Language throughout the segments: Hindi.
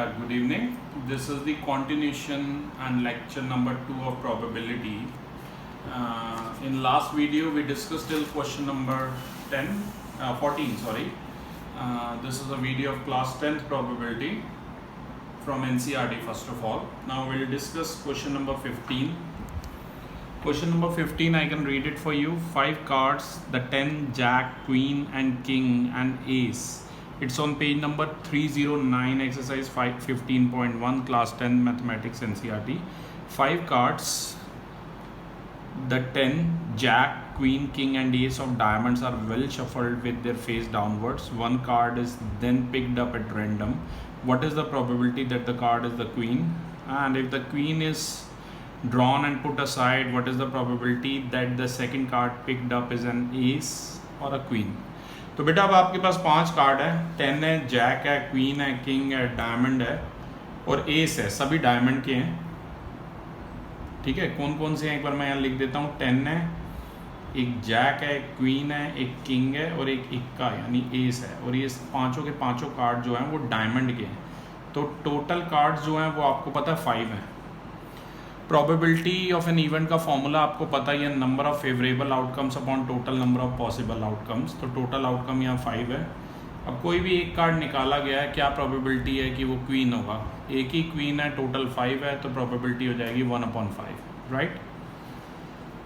Good evening. This is the continuation and lecture number 2 of probability. In last video we discussed till question number 14 sorry. This is a video of class 10th probability from NCERT first of all. Now we will discuss question number 15. Question number 15, I can read it for you. 5 cards, the 10, jack, queen and king and ace. It's on page number 309, exercise 15.1, class 10 mathematics NCERT. 5 cards, the 10, jack, queen, king and ace of diamonds are well shuffled with their face downwards. One card is then picked up at random. What is the probability that the card is the queen? And if the queen is drawn and put aside, what is the probability that the second card picked up is an ace or a queen? तो बेटा अब आपके पास 5 कार्ड है, 10 है, जैक है, क्वीन है, किंग है, डायमंड है और एस है. सभी डायमंड के हैं. ठीक है, कौन कौन से हैं एक बार मैं यहाँ लिख देता हूँ. 10 है, एक जैक है, एक क्वीन है, एक किंग है और एक इक्का यानी एस है. और ये पांचों के पांचों कार्ड जो हैं वो डायमंड के हैं. तो टोटल कार्ड जो हैं वो आपको पता है 5 हैं. प्रोबेबिलिटी ऑफ एन इवेंट का फॉर्मूला आपको पता ही है, number of favourable outcomes upon total number of possible outcomes. तो टोटल आउटकम यहाँ 5 है. अब कोई भी एक कार्ड निकाला गया है, क्या प्रोबेबिलिटी है कि वो क्वीन होगा? एक ही क्वीन है, टोटल 5 है, तो प्रोबेबिलिटी हो जाएगी 1/5. राइट.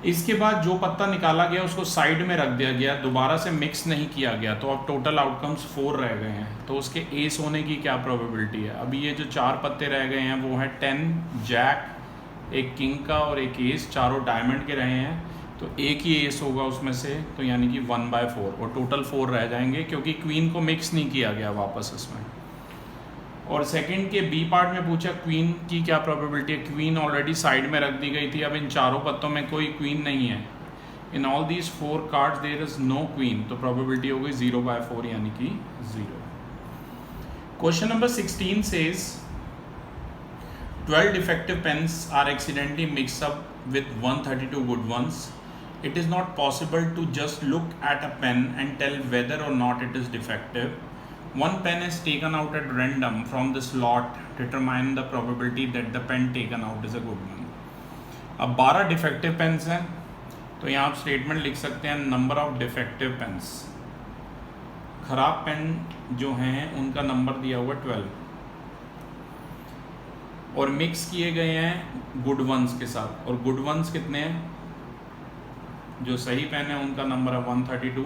इसके बाद जो पत्ता निकाला गया उसको साइड में रख दिया गया, दोबारा से मिक्स नहीं किया गया, तो अब टोटल आउटकम्स 4 रह गए हैं. तो उसके एस होने की क्या प्रोबेबिलिटी है? अभी ये जो 4 पत्ते रह गए हैं वो है 10, जैक, एक किंग का और एक एस. चारों डायमंड के रहे हैं, तो एक ही एस होगा उसमें से, तो यानी कि 1/4 और टोटल 4 रह जाएंगे क्योंकि क्वीन को मिक्स नहीं किया गया वापस इसमें. और सेकंड के बी पार्ट में पूछा क्वीन की क्या प्रोबेबिलिटी है. क्वीन ऑलरेडी साइड में रख दी गई थी. अब इन चारों पत्तों में कोई क्वीन नहीं है. In all these 4 cards there is no queen, तो प्रोबेबिलिटी हो गई 0/4 यानी कि 0. Question number 16 says 12 defective pens are accidentally mixed up with 132 good ones. It is not possible to just look at a pen and tell whether or not it is defective. One pen is taken out at random from this lot. Determine the probability that the pen taken out is a good one. अब 12 defective pens हैं, तो यहाँ आप स्टेटमेंट लिख सकते हैं नंबर ऑफ डिफेक्टिव पेन्स. खराब पेन जो हैं उनका नंबर दिया हुआ 12 और मिक्स किए गए हैं गुड वंस के साथ. और गुड वंस कितने हैं? जो सही पेन है उनका नंबर है 132.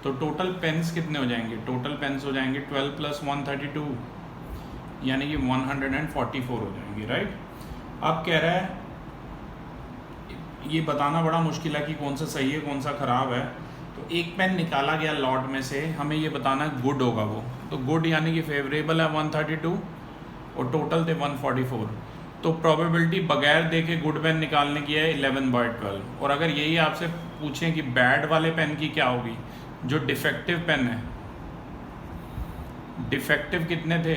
तो टोटल पेन्स कितने हो जाएंगे? टोटल पेन्स हो जाएंगे 12 + 132 यानी कि 144 हो जाएंगे. राइट. अब कह रहा है ये बताना बड़ा मुश्किल है कि कौन सा सही है कौन सा ख़राब है. तो एक पेन निकाला गया लॉट में से, हमें ये बताना गुड होगा वो. तो गुड यानी कि फेवरेबल है 132 और टोटल थे 144. तो प्रोबेबिलिटी बगैर देखे गुड पेन निकालने की है 11/12. और अगर यही आपसे पूछें कि बैड वाले पेन की क्या होगी, जो डिफेक्टिव पेन है, डिफेक्टिव कितने थे?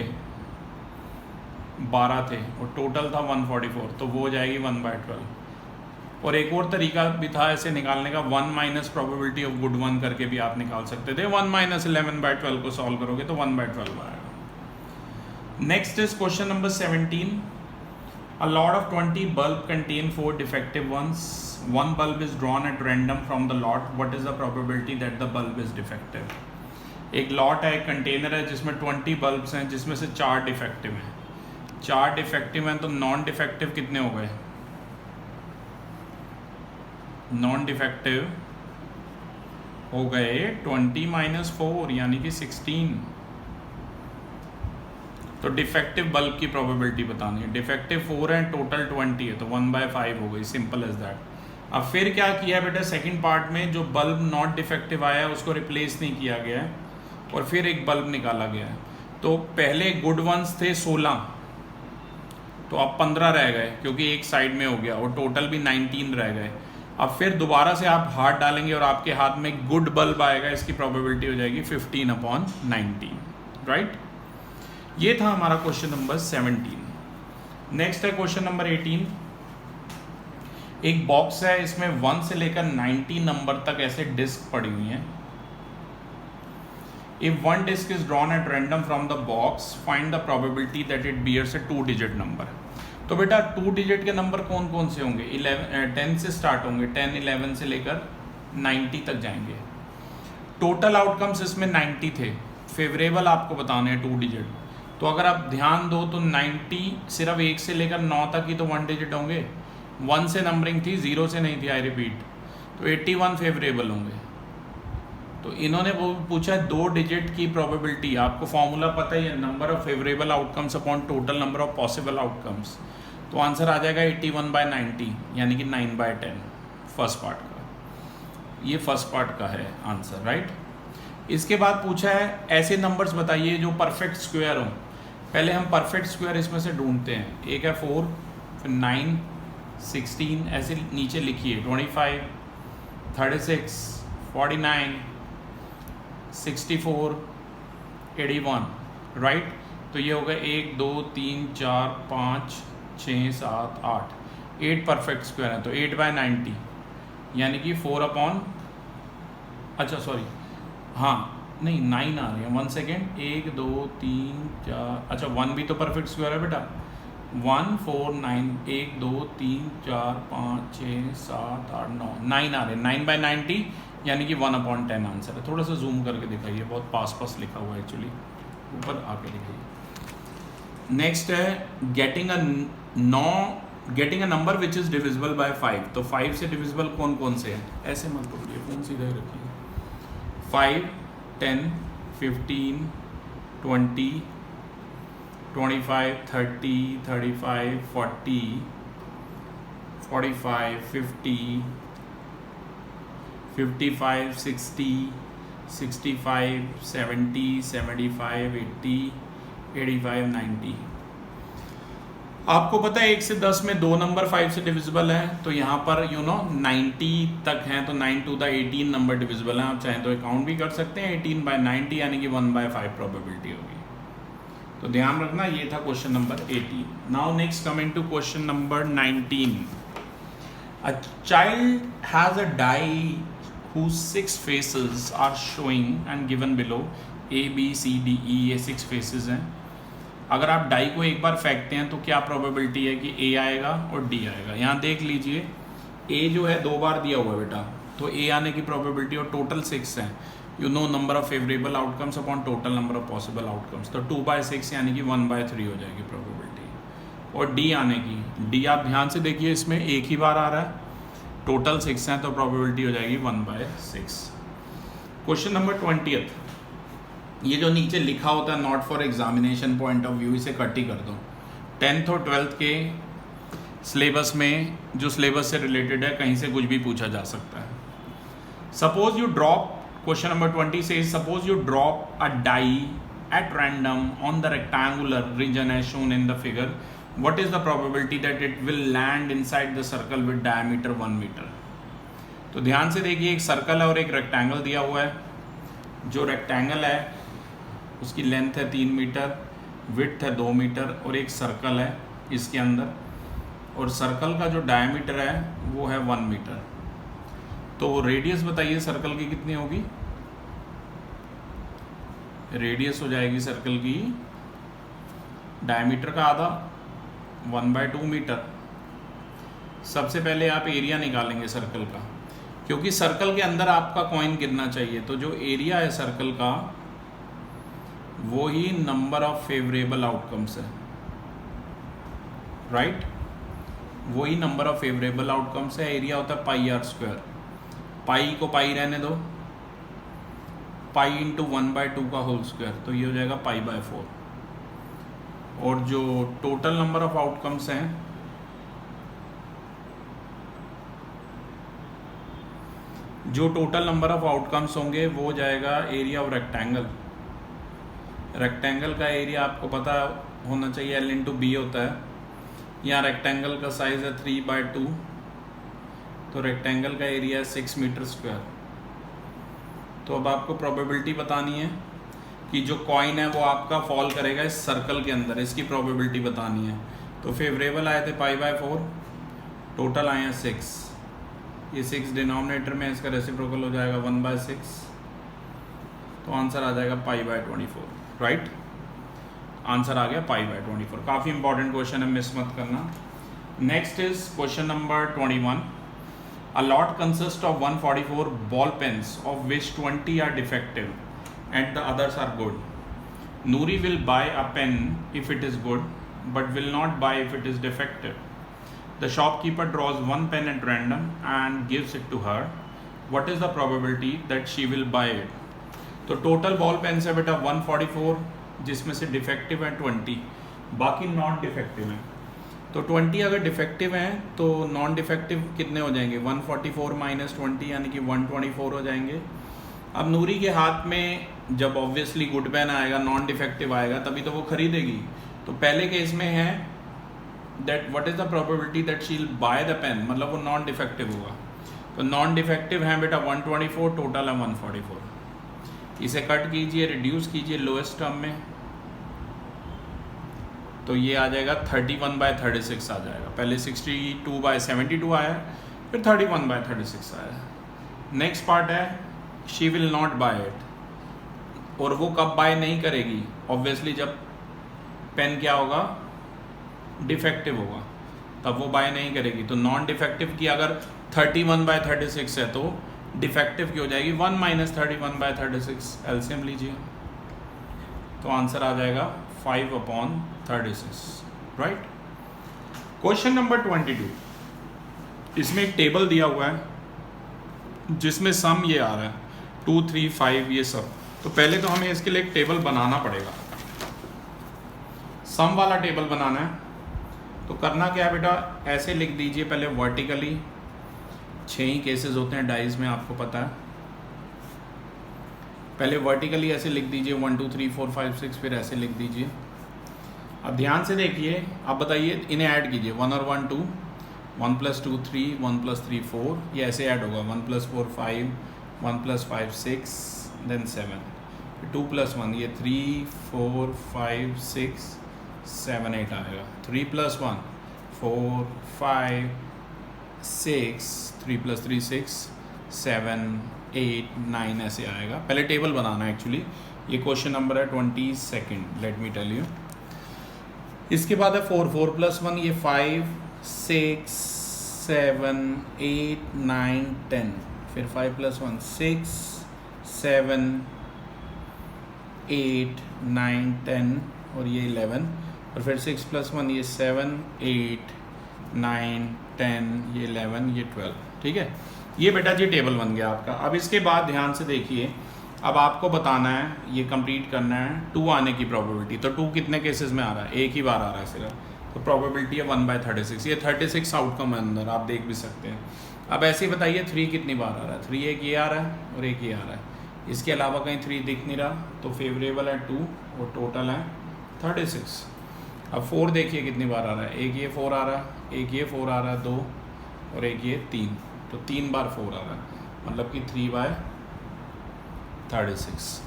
12 थे और टोटल था 144, तो वो हो जाएगी 1/12. और एक और तरीका भी था ऐसे निकालने का, 1 minus probability of good one करके भी आप निकाल सकते थे. 1 - 11/12 को सॉल्व करोगे तो 1/12 आएगा. Next is question number 17. A lot of 20 bulb contain 4 defective ones. One bulb is drawn at random from the lot. What is the probability that the bulb is defective? एक लॉट है, एक कंटेनर है जिसमें 20 बल्ब्स हैं, जिसमें से 4 डिफेक्टिव हैं. 4 डिफेक्टिव हैं, तो नॉन डिफेक्टिव कितने हो गए? नॉन डिफेक्टिव हो गए 20 - 4 यानी कि 16. तो डिफेक्टिव बल्ब की प्रोबेबिलिटी बतानी है. डिफेक्टिव 4 है, टोटल 20 है, तो 1/5 हो गई. Simple as that. अब फिर क्या किया बेटा, सेकंड पार्ट में जो बल्ब नॉट डिफेक्टिव आया है उसको रिप्लेस नहीं किया गया है और फिर एक बल्ब निकाला गया है. तो पहले गुड वंस थे 16, तो अब 15 रह गए क्योंकि एक साइड में हो गया और टोटल भी 19 रह गए. अब फिर दोबारा से आप हाथ डालेंगे और आपके हाथ में गुड बल्ब आएगा, इसकी प्रोबेबिलिटी हो जाएगी 15/19. राइट. ये था हमारा क्वेश्चन नंबर 17. नेक्स्ट है क्वेश्चन नंबर 18. एक बॉक्स है, इसमें 1 से लेकर 90 नंबर तक ऐसे डिस्क पड़ी हुई हैं. If one disk is drawn at random from the box, find the probability that it bears a 2-digit number. तो बेटा 2 डिजिट के नंबर कौन कौन से होंगे? 10 से स्टार्ट होंगे, 10 11 से लेकर 90 तक जाएंगे. टोटल आउटकम्स इसमें 90 थे. फेवरेबल आपको बताने हैं 2 डिजिट. तो अगर आप ध्यान दो तो 90 सिर्फ 1 से लेकर 9 तक ही तो 1 डिजिट होंगे. 1 से नंबरिंग थी, 0 से नहीं थी. आई रिपीट, तो 81 फेवरेबल होंगे. तो इन्होंने वो पूछा है 2 डिजिट की प्रोबेबिलिटी. आपको फॉर्मूला पता ही है, number of favourable outcomes upon total number of possible outcomes. तो आंसर आ जाएगा 81/90 यानी कि 9/10 फर्स्ट पार्ट का. ये फर्स्ट पार्ट का है आंसर, राइट. इसके बाद पूछा है ऐसे नंबर्स बताइए जो परफेक्ट स्क्वायर हों. पहले हम परफेक्ट स्क्वायर इसमें से ढूंढते हैं. एक है 4, फिर 9, 16, ऐसे नीचे लिखिए. 25, 36, 49, 64, 81, राइट. तो ये होगा 1 2 3 4 5 6 7 8. 8 परफेक्ट स्क्वायर है, तो 8/90 यानी कि 4 अपॉन, अच्छा सॉरी, हाँ नहीं 9 आ रहे हैं. 1 सेकेंड. 1 2 3 4, अच्छा 1 भी तो परफेक्ट स्क्वायर है बेटा. 1 4 9, 1 2 3 4 5 6 7 8 9, 9 आ रहे हैं. 9/90 यानी कि 1/10 आंसर है. थोड़ा सा जूम करके दिखाइए, बहुत पास लिखा हुआ है एक्चुअली, ऊपर आके दिखाइए. नेक्स्ट है getting a number which is divisible by 5. तो 5 से डिविजिबल कौन कौन से हैं? ऐसे मत पकड़िए, फोन सीधा ही रखिए. 5, 10, 15, 20, 25, 30, 35, 40, 45, 50, 55, 60, 65, 70, 75, 80, 85, 90. आपको पता है 1 से 10 में 2 नंबर 5 से डिविजिबल हैं. तो यहाँ पर 90 तक हैं, तो 9 to the 18 नंबर डिविजिबल हैं. आप चाहें तो अकाउंट भी कर सकते हैं. 18/90 यानी कि 1/5 प्रोबेबिलिटी होगी. तो ध्यान रखना, ये था question number 18. Now next coming to question number 19. A child has a die whose 6 faces are showing and given below. A, B, C, D, E, ये 6 faces हैं. अगर आप डाई को एक बार फेंकते हैं तो क्या प्रोबेबिलिटी है कि A आएगा और D आएगा? यहाँ देख लीजिए, A जो है 2 बार दिया हुआ है बेटा, तो A आने की प्रोबेबिलिटी, और टोटल 6 हैं. Number of favourable outcomes upon total number of possible outcomes. तो 2/6 यानी कि 1/3 हो जाएगी प्रोबेबिलिटी. और D आने की, D आप ध्यान से देखिए, इसमें एक ही बार आ रहा है, टोटल 6 हैं, तो प्रोबेबिलिटी हो जाएगी 1/6. Question number 20th. ये जो नीचे लिखा होता है not for examination point of view, इसे कट ही कर दो. 10th और 12th के सिलेबस में, जो सिलेबस से रिलेटेड है, कहीं से कुछ भी पूछा जा सकता है. Suppose you drop, question number 20 से, suppose you drop a die at random on the rectangular region as shown in the figure. What is the probability that it will land inside the circle with diameter 1 meter? तो ध्यान से देखिए, एक सर्कल है और एक रेक्टेंगल दिया हुआ है. जो रेक्टेंगल है उसकी लेंथ है 3 मीटर, विड्थ है 2 मीटर, और एक सर्कल है इसके अंदर, और सर्कल का जो डायमीटर है वो है 1 मीटर. तो रेडियस बताइए सर्कल की कितनी होगी? रेडियस हो जाएगी सर्कल की डायमीटर का आधा, 1/2 मीटर. सबसे पहले आप एरिया निकालेंगे सर्कल का, क्योंकि सर्कल के अंदर आपका कॉइन गिरना चाहिए. तो जो एरिया है सर्कल का वो ही नंबर ऑफ फेवरेबल आउटकम्स है, राइट. वही नंबर ऑफ फेवरेबल आउटकम्स है. एरिया होता है πr². पाई को पाई रहने दो, पाई इंटू 1/2 का होल स्क्वायर, तो ये हो जाएगा π/4. और जो टोटल नंबर ऑफ आउटकम्स हैं, जो टोटल नंबर ऑफ आउटकम्स होंगे वो हो जाएगा एरिया ऑफ रेक्टेंगल. रेक्टेंगल का एरिया आपको पता होना चाहिए, L इंटू बी होता है. यहाँ रेक्टेंगल का साइज है 3/2, तो रेक्टेंगल का एरिया है 6 मीटर स्क्वायर. तो अब आपको प्रोबेबिलिटी बतानी है कि जो कॉइन है वो आपका फॉल करेगा इस सर्कल के अंदर, इसकी प्रोबेबिलिटी बतानी है. तो फेवरेबल आए थे π/4, टोटल आए हैं 6. ये 6 डिनोमिनेटर में, इसका रेसिप्रोकल हो जाएगा 1/6. तो आंसर आ जाएगा पाई बाय 24, राइट। आंसर आ गया पाई बाय 24। काफ़ी इंपॉर्टेंट क्वेश्चन है, मिस मत करना। Next is question number 21। A lot consists of 144 ball pens, of which 20 are defective and the others are good. Noori will buy a pen if it is good, but will not buy if it is defective. The shopkeeper draws one pen at random and gives it to her. What is the probability that she will buy it? तो टोटल बॉल पेन्स है बेटा 144, जिसमें से डिफेक्टिव है 20, बाकी नॉन डिफेक्टिव हैं। तो 20 अगर डिफेक्टिव हैं तो नॉन डिफेक्टिव कितने हो जाएंगे, 144 माइनस 20 यानी कि 124 हो जाएंगे। अब नूरी के हाथ में जब ऑब्वियसली गुड पेन आएगा, नॉन डिफेक्टिव आएगा, तभी तो वो खरीदेगी। तो पहले केस में है that what is the probability that she will buy the pen, मतलब वो नॉन डिफेक्टिव होगा। तो नॉन डिफेक्टिव है बेटा 124, टोटल है 144। इसे कट कीजिए, रिड्यूस कीजिए लोएस्ट टर्म में, तो ये आ जाएगा 31/36 आ जाएगा। पहले 62/72 आया, फिर 31/36 आया। नेक्स्ट पार्ट है she will not buy it, और वो कब बाय नहीं करेगी, ऑब्वियसली जब पेन क्या होगा, डिफेक्टिव होगा, तब वो बाय नहीं करेगी। तो नॉन डिफेक्टिव की अगर 31/36 है तो डिफेक्टिव की हो जाएगी 1 - 31/36, एलसीएम लीजिए, तो आंसर आ जाएगा 5/36, राइट। क्वेश्चन नंबर 22, इसमें एक टेबल दिया हुआ है जिसमें सम ये आ रहा है 2, 3, 5 ये सब। तो पहले तो हमें इसके लिए एक टेबल बनाना पड़ेगा, सम वाला टेबल बनाना है। तो करना क्या है बेटा, ऐसे लिख दीजिए पहले वर्टिकली, 6 ही केसेस होते हैं डाइज में, आपको पता है। पहले वर्टिकली ऐसे लिख दीजिए 1, 2, 3, 4, 5, 6, फिर ऐसे लिख दीजिए। अब ध्यान से देखिए, आप बताइए, इन्हें ऐड कीजिए, 1 और 1 2, 1 + 2 3, 1 + 3 4, ये ऐसे ऐड होगा, 1 + 4 5, 1 + 5 6, देन 7, 2 + 1 ये 3, 4, 5, 6, 7, 8 आएगा। 3 + 1 4, 5, 6, 3 + 3 6, 7, 8, 9 ऐसे आएगा। पहले टेबल बनाना है एक्चुअली। ये क्वेश्चन नंबर है 22, लेट मी टेल यू। इसके बाद है 4, 4 + 1 ये 5, 6, 7, 8, 9, 10, फिर 5 + 1 6, 7, 8, 9, 10 और ये 11, और फिर 6 + 1 ये 7, 8, 9, 10, ये 11, ये 12, ठीक है। ये बेटा जी टेबल बन गया आपका। अब इसके बाद ध्यान से देखिए, अब आपको बताना है, ये कंप्लीट करना है 2 आने की प्रोबेबिलिटी। तो 2 कितने केसेस में आ रहा है, एक ही बार आ रहा है सिर्फ, तो प्रोबेबिलिटी है 1/36। ये 36 आउटकम है अंदर, आप देख भी सकते हैं। अब ऐसे ही बताइए 3 कितनी बार आ रहा है, 3 एक ये आ रहा है और एक ये आ रहा है, इसके अलावा कहीं 3 दिख नहीं रहा, तो फेवरेबल है 2 और टोटल है 36। अब 4 देखिए कितनी बार आ रहा है, एक ये 4 आ रहा है, एक ये 4 आ रहा है 2, और एक ये 3, तो 3 बार 4 आ रहा है, मतलब कि 3/36,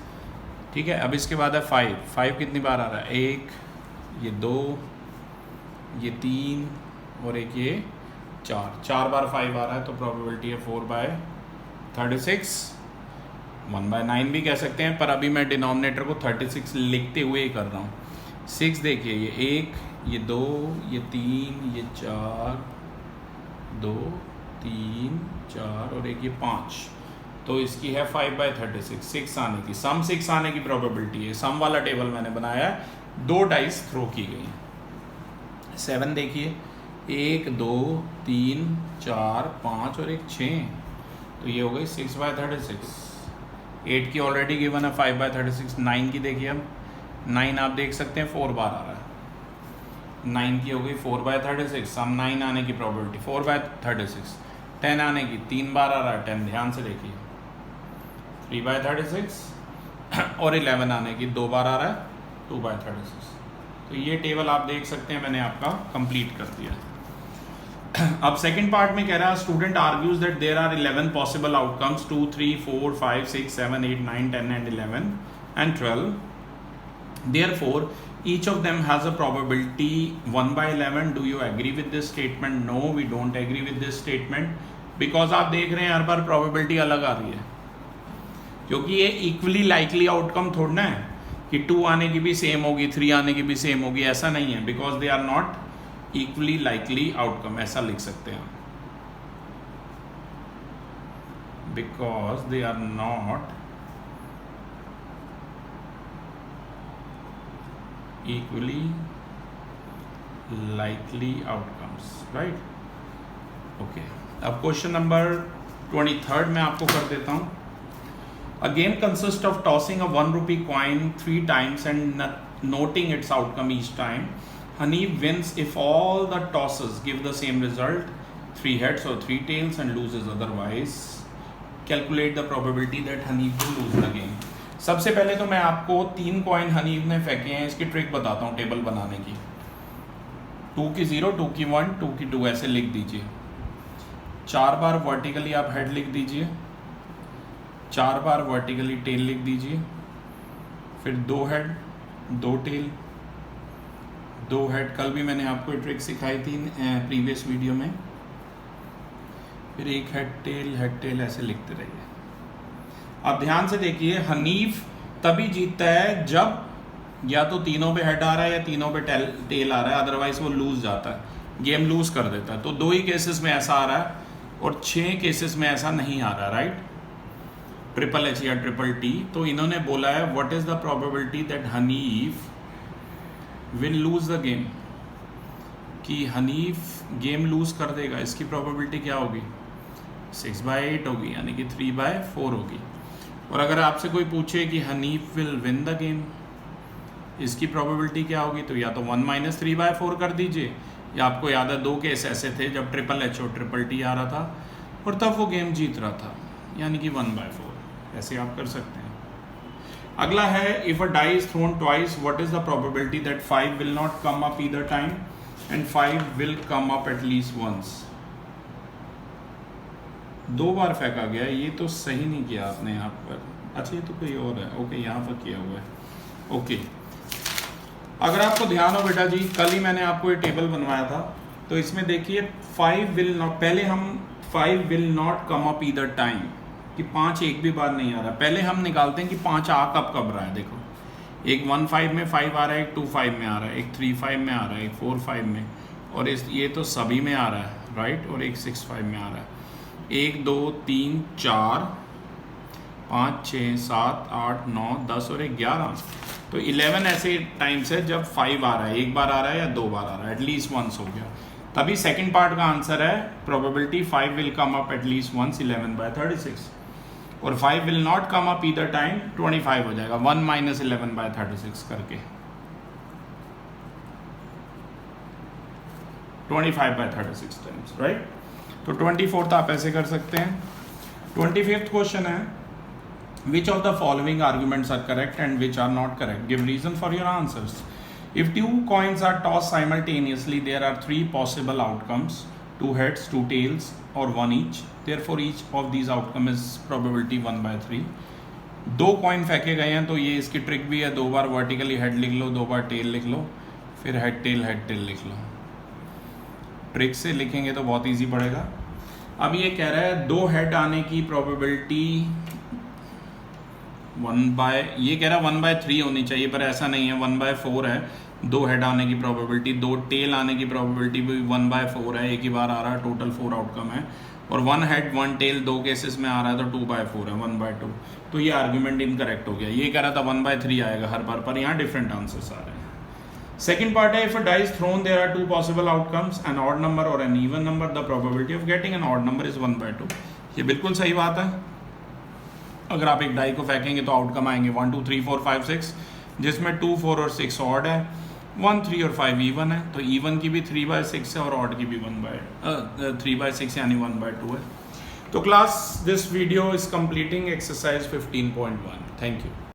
ठीक है। अब इसके बाद है 5 कितनी बार आ रहा है, एक ये 2, ये 3 और एक ये 4 बार 5 आ रहा है, तो प्रोबेबिलिटी है 4/36, 1/9 भी कह सकते हैं, पर अभी मैं डिनोमिनेटर को 36 लिखते हुए ही कर रहा हूँ। 6 देखिए, ये 1, ये 2, ये 3, ये 4, 2, 3, 4 और एक ये 5, तो इसकी है 5/36, 6 आने की, सम 6 आने की प्रोबेबिलिटी है। सम वाला टेबल मैंने बनाया है, 2 डाइस थ्रो की गई हैं। 7 देखिए, 1, 2, 3, 4, 5 और एक 6, तो ये हो गई 6/36। 8 की ऑलरेडी गिवन है 5/36। 9 की देखिए, अब 9 आप देख सकते हैं 4 बार आ रहा है, 9 की हो गई 4/36, सम 9 आने की प्रोबेबिलिटी 4/36। 10 आने की 3 बार आ रहा है, 10 ध्यान से देखिए 3/36, और 11 आने की 2 बार आ रहा है, 2/36। तो ये टेबल आप देख सकते हैं, मैंने आपका कंप्लीट कर दिया। अब सेकंड पार्ट में कह रहा है, student argues that there are 11 possible outcomes, 2, 3, 4, 5, 6, 7, 8, 9, 10 and 11 and 12. Therefore, each of them has a probability 1/11. Do you agree with this statement? No, we don't agree with this statement, because आप देख रहे हैं हर बार probability अलग आ रही है। क्योंकि ये इक्वली लाइकली आउटकम थोड़ा ना है कि 2 आने की भी सेम होगी, 3 आने की भी सेम होगी, ऐसा नहीं है, because they are not equally likely outcome, ऐसा लिख सकते हैं, because they are not equally likely outcomes, right? Okay, अब क्वेश्चन नंबर 23 में आपको कर देता हूँ. A game consists of tossing a 1 rupee coin 3 times and noting its outcome each time. Hanif wins if all the tosses give the same result, 3 heads or 3 tails, and loses otherwise. Calculate the probability that Hanif will lose the game. सबसे पहले तो मैं आपको 3 कॉइन हनीफ ने फेंके हैं, इसकी ट्रिक बताता हूँ टेबल बनाने की. 2 की 0, 2 की 1, 2 की 2 ऐसे लिख दीजिए. 4 बार वर्टिकली आप हेड लिख दीजिए, 4 बार वर्टिकली टेल लिख दीजिए, फिर 2 हेड 2 टेल 2 हेड. कल भी मैंने आपको ट्रिक सिखाई थी प्रीवियस वीडियो में. फिर 1 हेड टेल ऐसे लिखते रहिए. अब ध्यान से देखिए, हनीफ तभी जीतता है जब या तो तीनों पे हेड आ रहा है या तीनों पे टेल आ रहा है, अदरवाइज वो लूज जाता है, गेम लूज कर देता है. तो 2 ही केसेस में ऐसा आ रहा है और 6 केसेस में ऐसा नहीं आ रहा, राइट? ट्रिपल एच या ट्रिपल टी. तो इन्होंने बोला है what is the probability that Hanif will lose the game, कि हनीफ गेम लूज कर देगा. इसकी प्रोबेबिलिटी क्या होगी? 6/8 होगी, यानी कि 3/4 होगी. और अगर आपसे कोई पूछे कि Hanif will win the game, इसकी प्रोबेबिलिटी क्या होगी, तो या तो 1 - 3/4 कर दीजिए, या आपको याद है 2 केस ऐसे थे जब ट्रिपल एच और ट्रिपल टी आ रहा था और तब वो गेम जीत रहा था, यानी कि 1/4. ऐसे आप कर सकते हैं. अगला है, if a die is thrown twice, what is the probability that 5 will not come up either time and 5 will come up at least once. 2 बार फेंका गया, ये तो सही नहीं किया आपने यहाँ पर. अच्छा, ये तो कोई और है. ओके, यहाँ पर किया हुआ है. ओके, अगर आपको ध्यान हो बेटा जी, कल ही मैंने आपको ये टेबल बनवाया था, तो इसमें देखिए 5 विल नॉट, पहले हम 5 will not come up either time, कि 5 एक भी बार नहीं आ रहा. पहले हम निकालते हैं कि 5 आ कब रहा है. देखो, एक 1/5 में 5 आ रहा है, एक 2/5 में आ रहा है, एक 3/5 में आ रहा है, एक 4/5 में, और ये तो सभी में आ रहा है, राइट? और एक 6/5 में आ रहा है. 1 2 3 4 5 6 7 8 9 10 और 11. तो 11 ऐसे टाइम्स है जब 5 आ रहा है, एक बार आ रहा है या 2 बार आ रहा है, एटलीस्ट वंस हो गया. तभी सेकंड पार्ट का आंसर है probability 5 will come up at least once, 11/36. और 5 will not come up either time, 25 हो जाएगा, 1 - 11/36 करके 25/36 टाइम्स, राइट? तो 24th आप ऐसे कर सकते हैं. 25th क्वेश्चन है, which of the following arguments are correct and which are not correct? Give reason for your answers. If 2 coins are tossed simultaneously, there are 3 possible outcomes: 2 heads, 2 tails, or 1 each. Therefore, each of these outcome is probability 1/3. 2 coin फेंके गए हैं, तो ये इसकी ट्रिक भी है. 2 बार वर्टिकली हेड लिख लो, 2 बार टेल लिख लो, फिर हेड टेल लिख लो. ट्रिक से लिखेंगे तो बहुत इजी पड़ेगा. अब ये कह रहा है 2 हेड आने की प्रोबेबिलिटी ये कह रहा है 1/3 होनी चाहिए, पर ऐसा नहीं है, 1/4 है. 2 हेड आने की प्रोबेबिलिटी, 2 टेल आने की प्रोबेबिलिटी भी 1/4 है, एक ही बार आ रहा है, टोटल 4 आउटकम है. और 1 हेड 1 टेल 2 केसेस में आ रहा है, तो 2/4 है, 1/2. तो ये आर्ग्यूमेंट इनकरेक्ट हो गया. ये कह रहा था 1/3 आएगा हर बार, पर यहाँ डिफरेंट आंसर्स आ रहे हैं. सेकेंड पार्ट है, if a dice thrown there are 2 possible outcomes, an odd number और an even number, the probability of getting an odd number is 1/2. ये बिल्कुल सही बात है. अगर आप एक डाई को फेंकेंगे तो आउटकम आएंगे 1 2 3 4 5 6, जिसमें 2 4 और 6 ऑड है, 1 3 और 5 इवन है. तो इवन की भी 3/6 है और ऑड की भी 3/6 यानी 1/2 है. तो class, this video is completing exercise 15.1. Thank you.